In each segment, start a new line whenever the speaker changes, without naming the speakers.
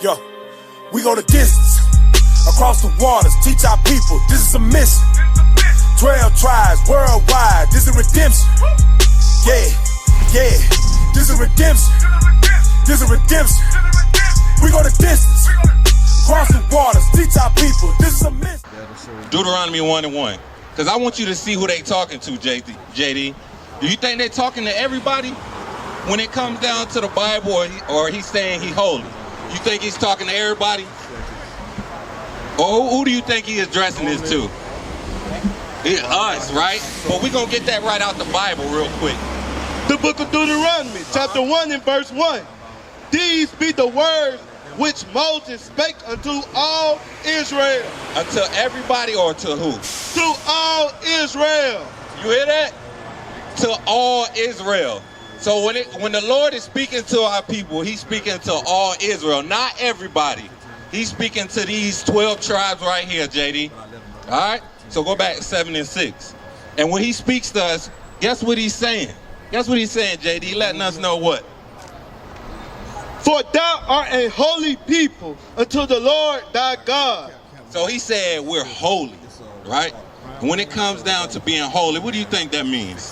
Yo, we go the distance, across the waters, teach our people, this is a mission. 12 tribes worldwide, this is redemption. Yeah, this is redemption. This is redemption. We go the distance, across the waters, teach our people, this is a mission.
Deuteronomy 1:1, because I want you to see who they talking to, JD. Do you think they talking to everybody when it comes down to the Bible, or he's saying he holy? You think he's talking to everybody? Or who do you think he is addressing this to? It's us, right? But we're going to get that right out the Bible real quick.
The book of Deuteronomy, chapter 1 and verse 1. These be the words which Moses spake unto all Israel.
Unto everybody or to who?
To all Israel.
You hear that? To all Israel. So when the Lord is speaking to our people, he's speaking to all Israel, not everybody. He's speaking to these 12 tribes right here, JD. All right? So go back 7 and 6. And when he speaks to us, guess what he's saying? Guess what he's saying, JD? Letting us know what?
For thou art a holy people unto the Lord thy God.
So he said we're holy, right? When it comes down to being holy, what do you think that means?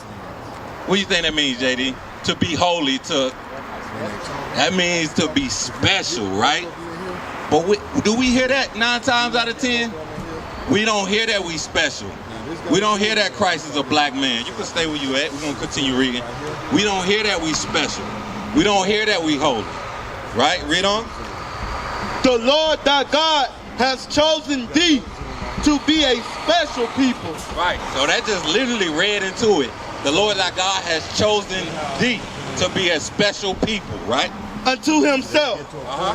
What do you think that means, JD? To be holy, that means to be special, right? But do we hear that 9 times out of 10? We don't hear that we special. We don't hear that Christ is a black man. You can stay where you at. We're going to continue reading. We don't hear that we special. We don't hear that we holy. Right? Read on.
The Lord thy God has chosen thee to be a special people.
Right. So that just literally read into it. The Lord thy God has chosen thee to be a special people, right?
Unto himself,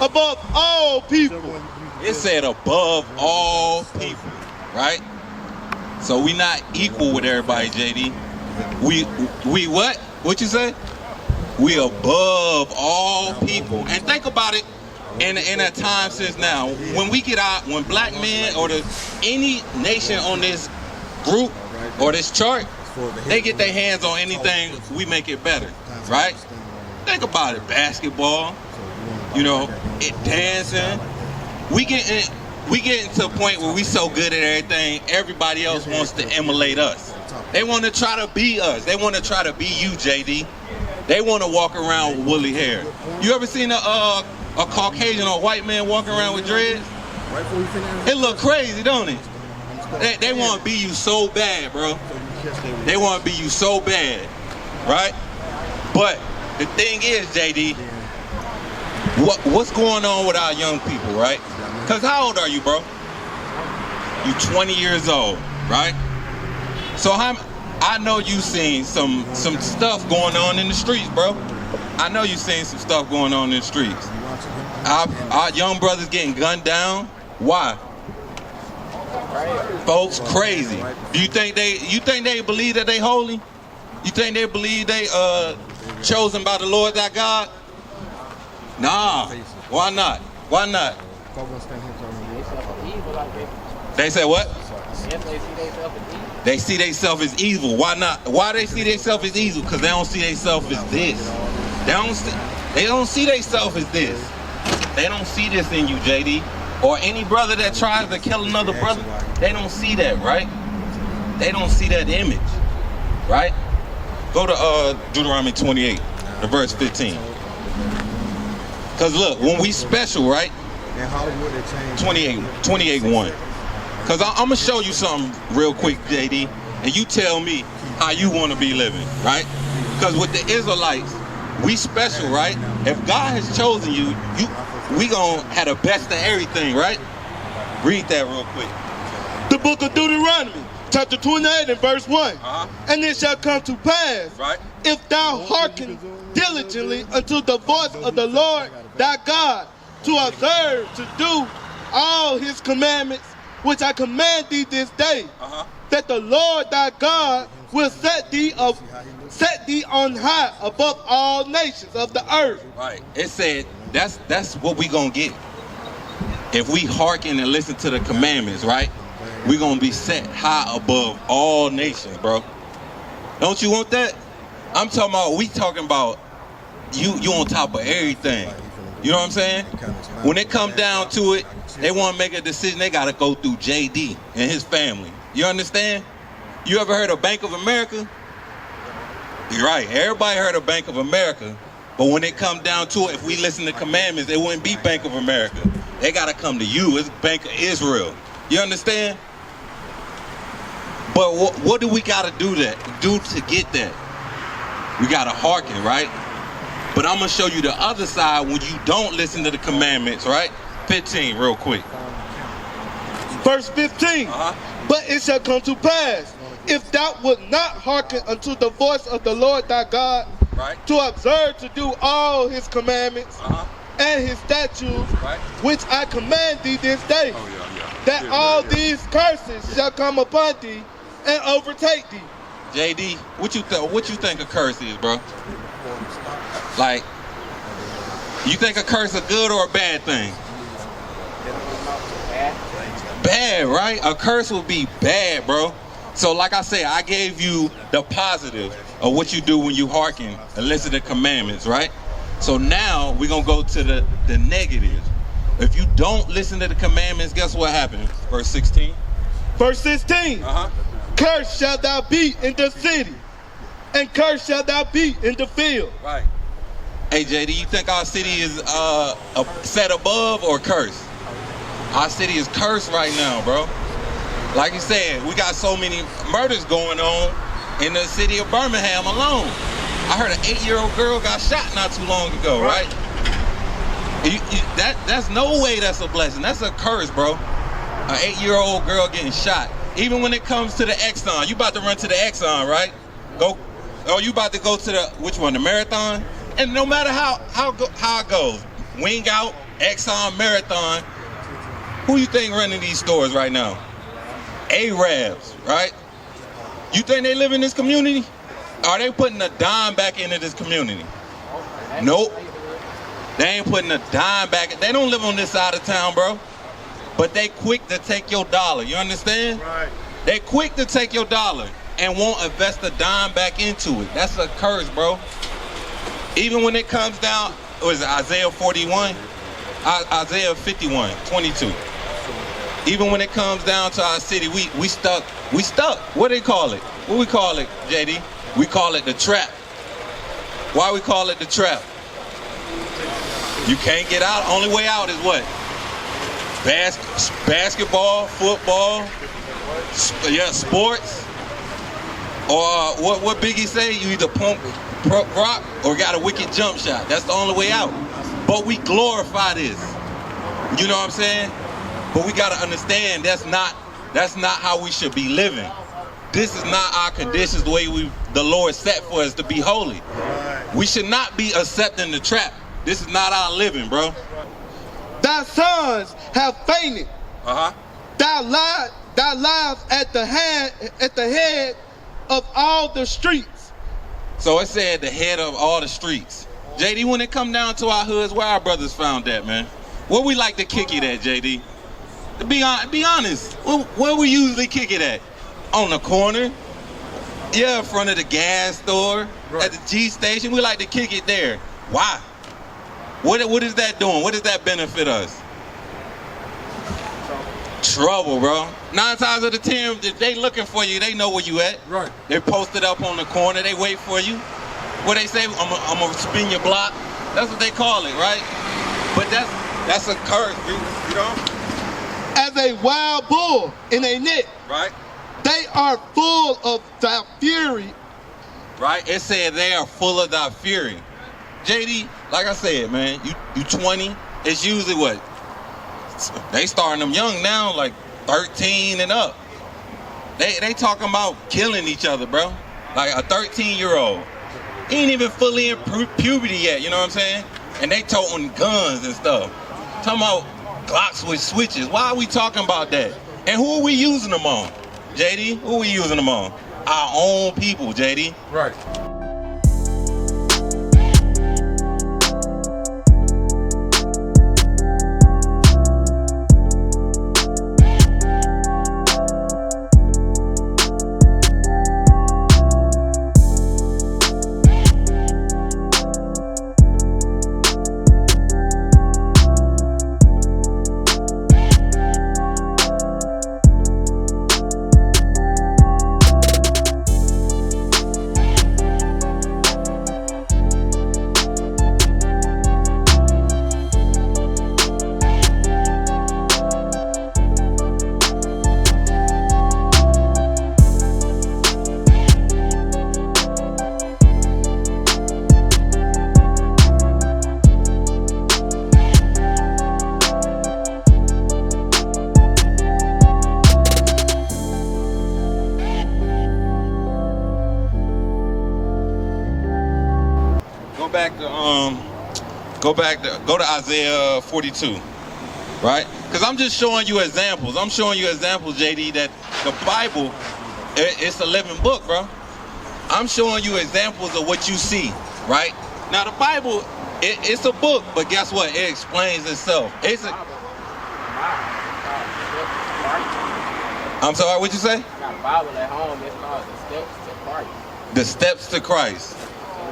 above all people.
It said above all people, right? So we not equal with everybody, JD. We what? What you say? We above all people. And think about it in a time since now. When we get out, when black men or any nation on this group or this chart, they get their hands on anything, we make it better, right? Think about it, basketball, dancing. We getting to a point where we so good at everything, everybody else wants to emulate us. They want to try to be us. They want to try to be you, JD. They want to walk around with woolly hair. You ever seen a Caucasian or white man walking around with dreads? It look crazy, don't it? They want to be you so bad, bro. They want to be you so bad, right? But the thing is, JD, what's going on with our young people, right? Because how old are you, bro? You 20 years old, right? So I know you seen some stuff going on in the streets, bro. I know you seen some stuff going on in the streets. Our young brothers getting gunned down. Why? Folks crazy. Do you think they believe that they holy? You think they believe they chosen by the Lord thy God? Nah. Why not? Why not? They say what? They see themselves as evil. Why not? Why they see themselves as evil? Because they don't see themselves as this. They don't see themselves as this. They don't see this in you, JD. Or any brother that tries to kill another brother, they don't see that, right? They don't see that image, right? Go to Deuteronomy 28, the verse 15. Because look, when we special, right? 28:1. Because I'm going to show you something real quick, JD, and you tell me how you want to be living, right? Because with the Israelites, we special, right? If God has chosen you, we going to have the best of everything, right? Read that real quick.
The book of Deuteronomy, chapter 28 and verse 1. And it shall come to pass,
right,
if thou hearken diligently unto the voice of the Lord thy God, to observe, to do all his commandments, which I command thee this day, that the Lord thy God will set thee on high above all nations of the earth.
Right. It said that's what we gonna get. If we hearken and listen to the commandments, right? We're gonna be set high above all nations, bro. Don't you want that? We talking about you on top of everything. You know what I'm saying? When it comes down to it, they want to make a decision, they got to go through JD and his family. You understand? You ever heard of Bank of America? You're right. Everybody heard of Bank of America. But when it comes down to it, if we listen to commandments, it wouldn't be Bank of America. They got to come to you. It's Bank of Israel. You understand? But what do we got to do to get that? We got to hearken, right? But I'm going to show you the other side when you don't listen to the commandments, right? 15, real quick.
Verse 15. But it shall come to pass, if thou wilt not hearken unto the voice of the Lord thy God,
right,
to observe to do all his commandments and his statutes,
right,
which I command thee this day, that all these curses shall come upon thee and overtake thee.
JD, what you think a curse is, bro? Like, you think a curse a good or a bad thing? Bad, right? A curse will be bad, bro. So like I said, I gave you the positive of what you do when you hearken and listen to commandments, right? So now we're going to go to the negative. If you don't listen to the commandments, guess what happens? Verse 16.
Verse 16. Cursed shalt thou be in the city, and cursed shalt thou be in the field.
Right. Hey, JD, you think our city is set above or cursed? Our city is cursed right now, bro. Like you said, we got so many murders going on in the city of Birmingham alone. I heard an 8-year-old girl got shot not too long ago, right? That's no way that's a blessing. That's a curse, bro. An 8-year-old girl getting shot. Even when it comes to the Exxon, you about to run to the Exxon, right? You about to go to the, which one, the Marathon? And no matter how it goes, Wing Out, Exxon, Marathon, who you think running these stores right now? Arabs, right? You think they live in this community? Are they putting a dime back into this community? Nope. They ain't putting a dime back. They don't live on this side of town, bro. But they quick to take your dollar. You understand?
Right.
They quick to take your dollar and won't invest a dime back into it. That's a curse, bro. Even when it comes down, what is it, Isaiah 41? Isaiah 51, 22. Even when it comes down to our city, we stuck. We stuck. What do they call it? What we call it, JD? We call it the trap. Why we call it the trap? You can't get out. Only way out is what? Basketball, football, sports. Or what Biggie say? You either pump rock or got a wicked jump shot. That's the only way out. But we glorify this. You know what I'm saying? But we gotta understand that's not how we should be living. This is not our conditions the way the Lord set for us to be holy. We should not be accepting the trap. This is not our living, bro.
Thy sons have fainted. Thou lies at the head of all the streets.
So it said the head of all the streets. JD, when it come down to our hoods, where our brothers found that, man? Where we like to kick it at, JD? To be honest, where we usually kick it at? On the corner? Yeah, in front of the gas store, right. At the G station. We like to kick it there. Why? What is that doing? What does that benefit us? Trouble, bro. 9 times out of 10, if they looking for you, they know where you at. Right. They posted up on the corner. They wait for you. What they say? I'm gonna spin your block. That's what they call it, right? But that's a curse, you know.
As a wild bull in a net. Right. They are full of thy fury.
Right. It said they are full of thy fury. JD, like I said, man, you 20. It's usually what? They starting them young now, like 13 and up. They talking about killing each other, bro. Like a 13-year-old. He ain't even fully in puberty yet, you know what I'm saying? And they toting guns and stuff. Talking about Glocks with switches. Why are we talking about that? And who are we using them on? JD, who are we using them on? Our own people, JD. Right. go to Isaiah 42, right? Because I'm just showing you examples. I'm showing you examples, JD, that the Bible, it's a living book, bro. I'm showing you examples of what you see, right? Now the Bible, it's a book, but guess what? It explains itself. I'm sorry, what'd you say?
I got a Bible at home. It's called The Steps to Christ.
The Steps to Christ.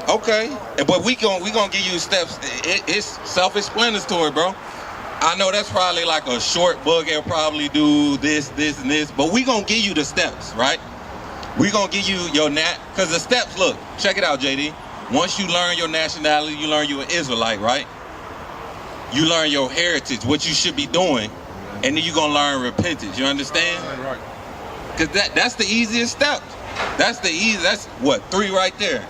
Okay, but we gonna give you steps. It's self-explanatory, bro. I know that's probably like a short book. It'll probably do this, this, and this, but we gonna give you the steps, right? We gonna give you your because the steps. Look, check it out, JD. Once you learn your nationality, you learn you're an Israelite, right? You learn your heritage, what you should be doing, and then you're gonna learn repentance. You understand?
Right.
Cause that's the easiest step. That's what, 3 right there.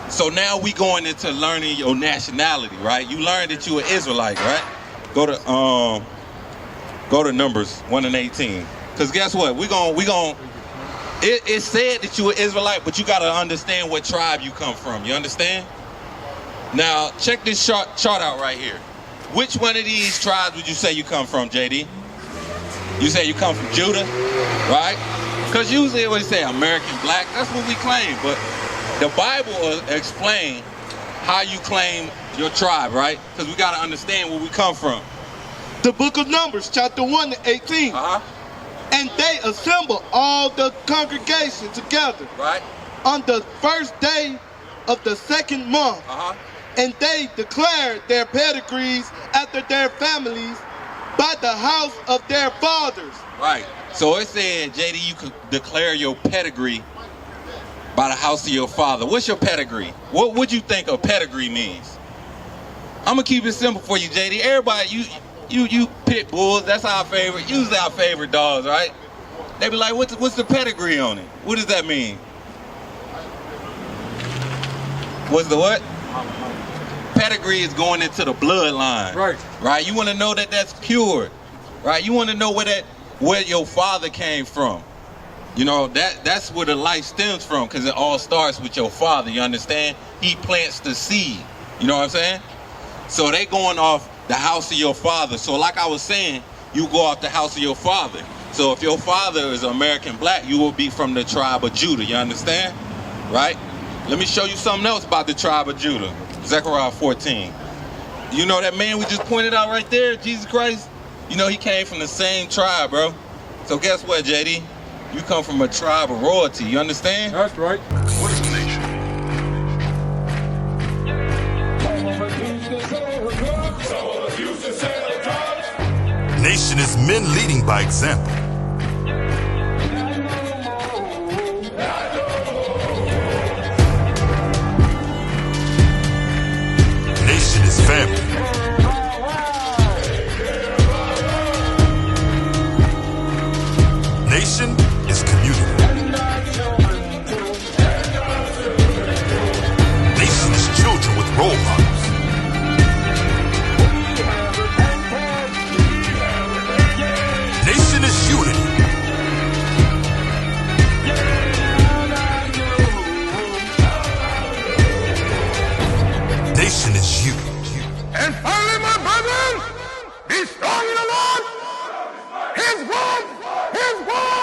So now we going into learning your nationality, right? You learned that you an Israelite, right? Go to Numbers 1 and 18. Cause guess what? It said that you an Israelite, but you gotta understand what tribe you come from. You understand? Now check this chart out right here. Which one of these tribes would you say you come from, JD? You say you come from Judah, right? Because usually when they say American black, that's what we claim. But the Bible will explain how you claim your tribe, right? Because we got to understand where we come from.
The book of Numbers, chapter 1 to 18. And they assembled all the congregation together.
Right.
On the first day of the second month. And they declared their pedigrees after their families by the house of their fathers.
Right. So it said, JD, you could declare your pedigree by the house of your father. What's your pedigree? What would you think a pedigree means? I'm gonna keep it simple for you, JD. Everybody, you pit bulls. That's usually our favorite dogs, right? They be like, what's the pedigree on it? What does that mean? What's the what? Pedigree is going into the bloodline.
Right.
Right. You want to know that that's pure. Right. You want to know where your father came from. You know, that's where the life stems from, because it all starts with your father. You understand? He plants the seed. You know what I'm saying? So they going off the house of your father. So like I was saying, you go off the house of your father. So if your father is American black, you will be from the tribe of Judah. You understand? Right? Let me show you something else about the tribe of Judah. Zechariah 14. You know that man we just pointed out right there, Jesus Christ? You know he came from the same tribe, bro. So guess what, JD? You come from a tribe of royalty. You understand?
That's right.
What is a nation?
Nation is men leading by example. Nation is family. Nation is community. Nation is children with role models. Nation is unity. Nation is you.
And finally, my brethren, be strong in the Lord, His word, His word.